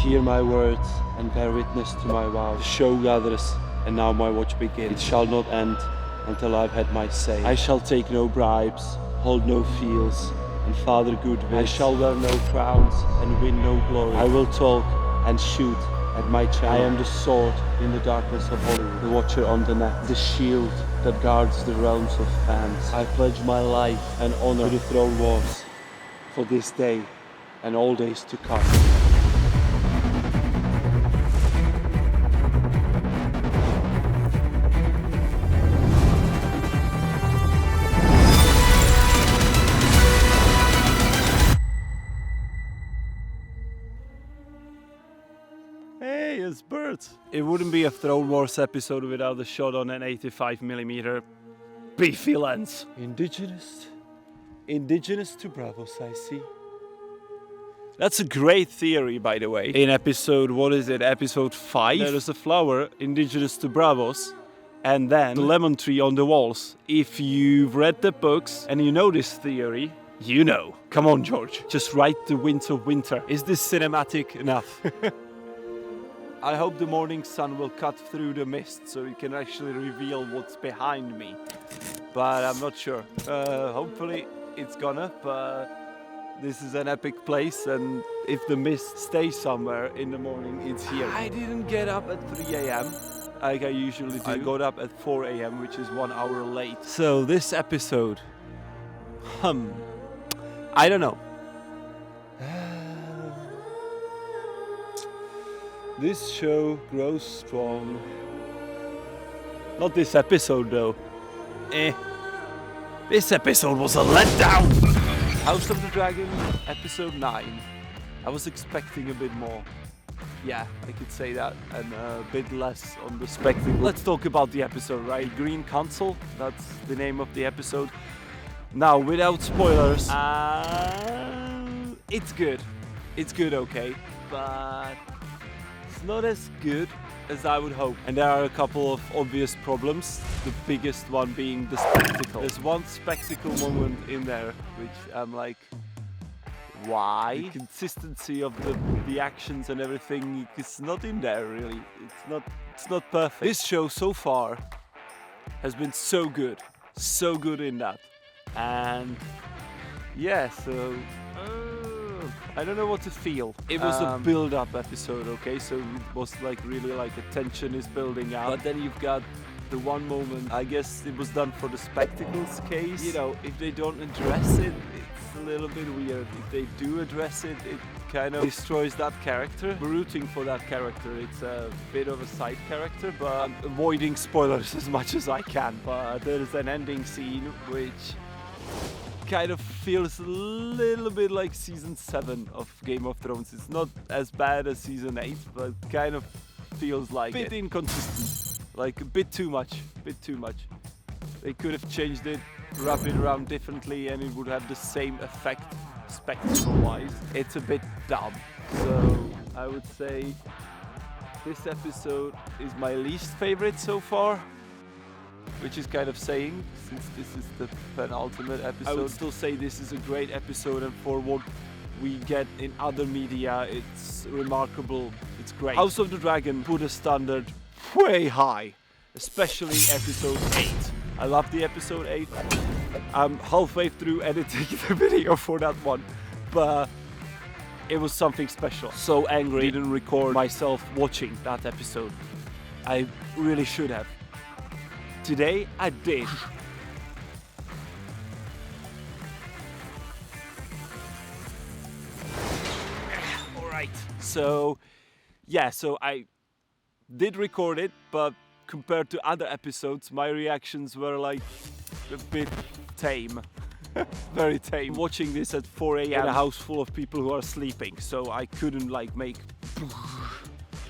Hear my words and bear witness to my vow. The show gathers, and now my watch begins. It shall not end until I've had my say. I shall take no bribes, hold no fields, and father good will. I shall wear no crowns and win no glory. I will talk and shoot at my channel. I am the sword in the darkness of Hollywood, the watcher on the net, the shield that guards the realms of fans. I pledge my life and honor to the throne wars for this day and all days to come. Hey, it's birds. It wouldn't be a Throne Wars episode without a shot on an 85mm beefy lens. Indigenous to Bravos, I see. That's a great theory, by the way. In episode, episode 5, there is a flower indigenous to Bravos, and then a lemon tree on the walls. If you've read the books and you know this theory, you know. Come on, George. Just write the Winds of Winter. Is this cinematic enough? I hope the morning sun will cut through the mist so it can actually reveal what's behind me. But I'm not sure. Hopefully it's gonna, but this is an epic place, and if the mist stays somewhere in the morning, it's here. I didn't get up at 3 a.m. like I usually do. I got up at 4 a.m., which is 1 hour late. So this episode, I don't know. This show grows strong. Not this episode though. This episode was a letdown. House of the Dragon, episode 9. I was expecting a bit more. Yeah, I could say that, and a bit less on the spectacle. Let's talk about the episode, right? Green Council, that's the name of the episode. Now, without spoilers, it's good. It's good, okay, but not as good as I would hope. And there are a couple of obvious problems, the biggest one being the spectacle. There's one spectacle moment in there which I'm like, why? The consistency of the actions and everything is not in there really. It's not perfect. This show so far has been so good in that. And yeah, so I don't know what to feel. It was a build-up episode, okay? So it was like really like a tension is building out. But then you've got the one moment, I guess it was done for the spectacles case. You know, if they don't address it, it's a little bit weird. If they do address it, it kind of destroys that character. We're rooting for that character. It's a bit of a side character, but I'm avoiding spoilers as much as I can. But there's an ending scene which kind of feels a little bit like season 7 of Game of Thrones. It's not as bad as season 8, but kind of feels like a bit inconsistent, like a bit too much. They could have changed it, wrapped it around differently, and it would have the same effect spectacle-wise. It's a bit dumb. So I would say this episode is my least favorite so far, which is kind of saying, since this is the penultimate episode. I would still say this is a great episode, and for what we get in other media, it's remarkable, it's great. House of the Dragon put a standard way high, especially episode 8. I love the episode 8. I'm halfway through editing the video for that one, but it was something special. So angry I didn't record myself watching that episode. I really should have. Today I did. Alright, so yeah, so I did record it, but compared to other episodes, my reactions were like a bit tame. Very tame. Watching this at 4 a.m. in a house full of people who are sleeping, so I couldn't like make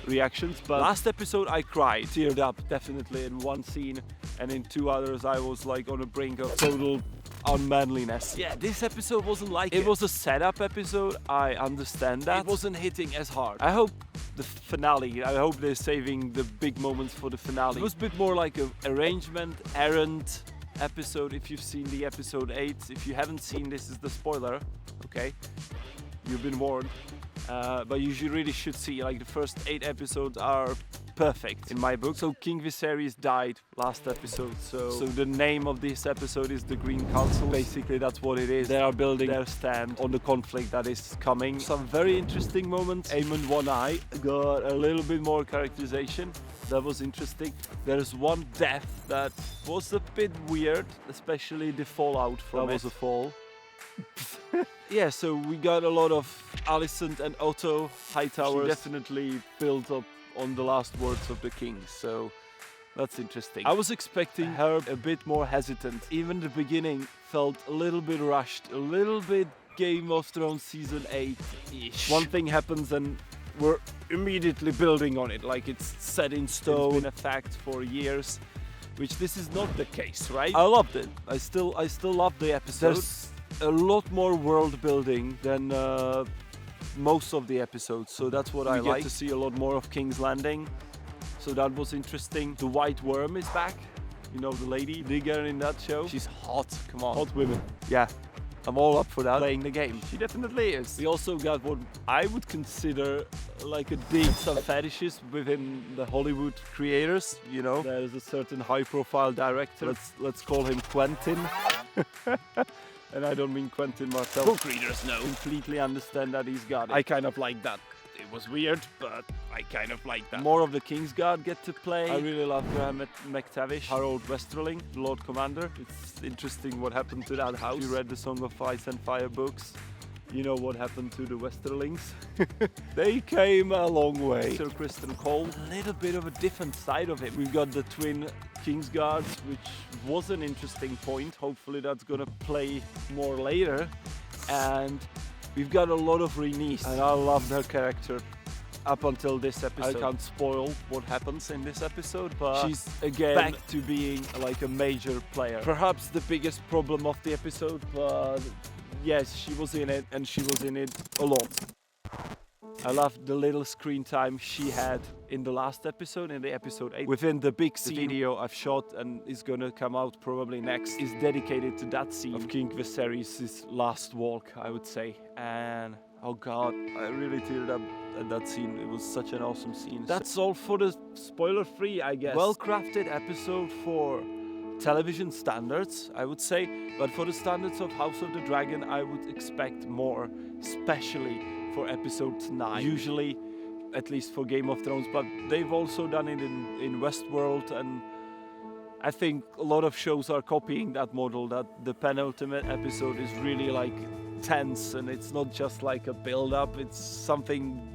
reactions. But last episode I cried, teared up definitely in one scene, and in 2 others I was like on the brink of total unmanliness. Yeah, this episode wasn't like it was a setup episode, I understand that. It wasn't hitting as hard. I hope the finale, I hope they're saving the big moments for the finale. It was a bit more like an arrangement, errand episode. If you've seen the episode 8, if you haven't seen, this is the spoiler, okay? You've been warned. but you really should see, like, the first 8 episodes are perfect in my book. So King Viserys died last episode, so the name of this episode is the Green Council. Basically that's what it is. They are building their stand on the conflict that is coming. Some very interesting moments. Aemon One Eye got a little bit more characterization. That was interesting. There's one death that was a bit weird, especially the fallout from it. That was a fall. Yeah, so we got a lot of Alicent and Otto Hightowers. She definitely built up on the last words of the king, so that's interesting. I was expecting her a bit more hesitant. Even the beginning felt a little bit rushed, a little bit Game of Thrones season 8-ish. One thing happens and we're immediately building on it, like it's set in stone. It's been a fact for years, which this is not the case, right? I loved it. I still love the episode. There's a lot more world building than most of the episodes, so that's what I like. We get to see a lot more of King's Landing, so that was interesting. The White Worm is back, you know, the lady digger in that show. She's hot, come on. Hot women. Yeah, I'm all up for that. Playing the game. She definitely is. We also got what I would consider like a dig, some fetishes within the Hollywood creators, you know. There's a certain high-profile director, let's call him Quentin. And I don't mean Quentin Martel. Book readers know. Completely understand that he's got it. I kind of like that. It was weird, but I kind of like that. More of the Kingsguard get to play. I really love Graham McTavish, Harold Westerling, the Lord Commander. It's interesting what happened to that house. If you read the Song of Ice and Fire books, you know what happened to the Westerlings. They came a long way. Sir Criston Cole, a little bit of a different side of him. We've got the twin Kingsguards, which was an interesting point. Hopefully that's gonna play more later. And we've got a lot of Rhaenys, and I loved her character up until this episode. I can't spoil what happens in this episode, but she's again back to being like a major player. Perhaps the biggest problem of the episode, but yes, she was in it, and she was in it a lot. I loved the little screen time she had in the last episode, in the episode 8. Within the big scene, the video I've shot and is gonna come out probably next is dedicated to that scene of King Viserys' last walk, I would say. And oh god, I really teared up at that scene. It was such an awesome scene. That's all for the spoiler-free, I guess. Well-crafted episode for television standards, I would say, but for the standards of House of the Dragon, I would expect more, especially for episode 9. Usually, at least for Game of Thrones, but they've also done it in Westworld, and I think a lot of shows are copying that model, that the penultimate episode is really like tense, and it's not just like a build-up, it's something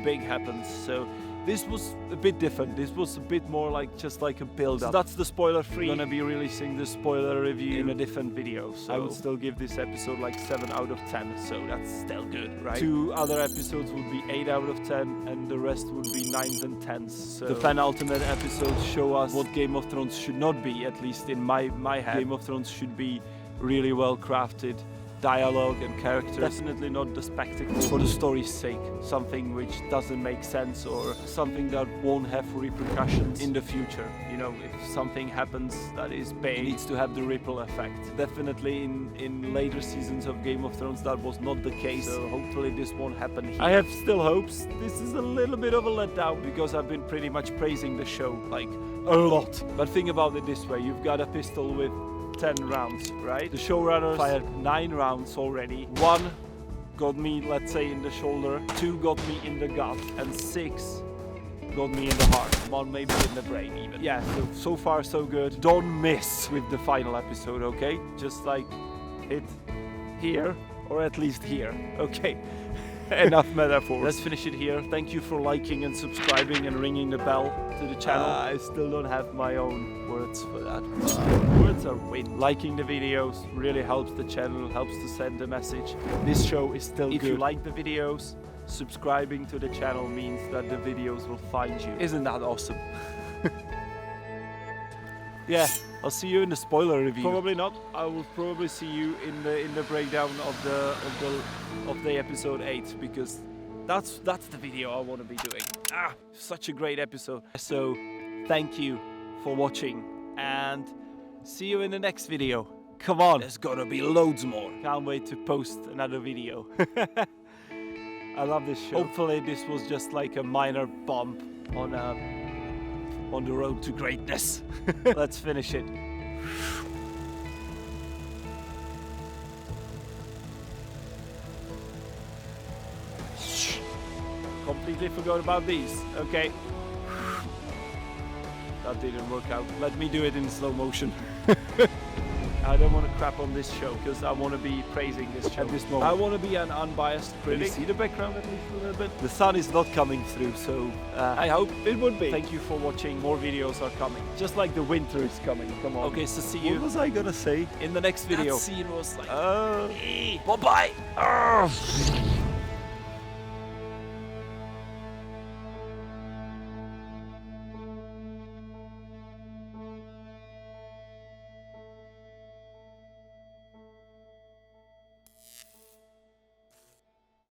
big happens. So this was a bit different. This was a bit more like just like a build-up. So that's the spoiler-free. I'm gonna be releasing the spoiler review in a different video. So I would still give this episode like 7 out of 10. So that's still good, right? 2 other episodes would be 8 out of 10, and the rest would be 9s and 10s. So the penultimate episodes show us what Game of Thrones should not be, at least in my head. Game of Thrones should be really well crafted. Dialogue and characters, definitely not the spectacle for the story's sake, something which doesn't make sense or something that won't have repercussions in the future. You know, if something happens that is big, it needs to have the ripple effect. Definitely in later seasons of Game of Thrones that was not the case, so hopefully this won't happen here. I have still hopes. This is a little bit of a letdown because I've been pretty much praising the show, like a lot. But think about it this way, you've got a pistol with 10 rounds, right? The showrunners fired 9 rounds already. 1 got me, let's say, in the shoulder, 2 got me in the gut, and 6 got me in the heart. 1 maybe in the brain even. Yeah, so far so good. Don't miss with the final episode, okay? Just like hit here, or at least here, okay? Enough metaphors. Let's finish it here. Thank you for liking and subscribing and ringing the bell to the channel. I still don't have my own words for that. Words are win. Liking the videos really helps the channel, helps to send the message. This show is still good. If you like the videos, subscribing to the channel means that the videos will find you. Isn't that awesome? Yeah, I'll see you in the spoiler review. Probably not. I will probably see you in the breakdown of the episode 8, because that's the video I want to be doing. Such a great episode. So thank you for watching, and see you in the next video. Come on, there's gotta be loads more. Can't wait to post another video. I love this show. Hopefully this was just like a minor bump on the road to greatness. Let's finish it. Completely forgot about these. Okay. That didn't work out. Let me do it in slow motion. I don't want to crap on this show because I want to be praising this show at this moment. I want to be an unbiased critic. Can you see the background at least a little bit? The sun is not coming through, so I hope it would be. Thank you for watching. More videos are coming. Just like the winter is coming. Come on. Okay, so see you. What was I gonna say? In the next video. That scene was like... Bye-bye!